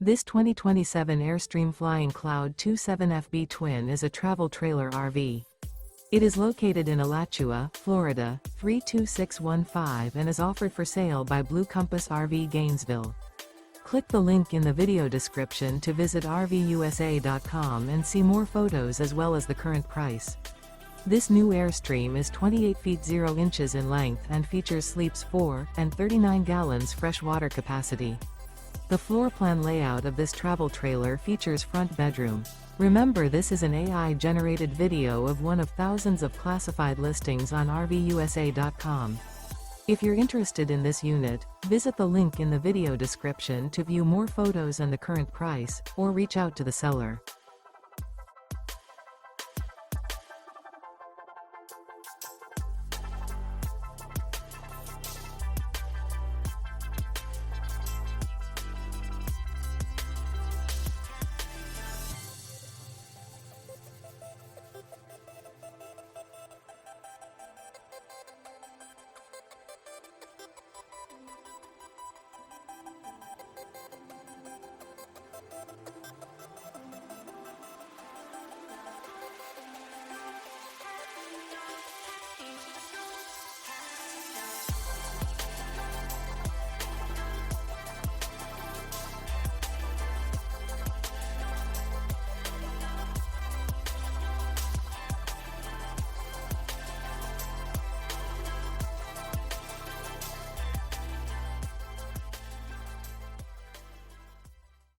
This 2027 Airstream Flying Cloud 27FB Twin is a travel trailer RV. It is located in Alachua, Florida, 32615 and is offered for sale by Blue Compass RV Gainesville. Click the link in the video description to visit RVUSA.com and see more photos as well as the current price. This new Airstream is 28 feet 0 inches in length and features sleeps 4 and 39 gallons fresh water capacity. The floor plan layout of this travel trailer features front bedroom. Remember, this is an AI-generated video of one of thousands of classified listings on RVUSA.com. If you're interested in this unit, visit the link in the video description to view more photos and the current price, or reach out to the seller.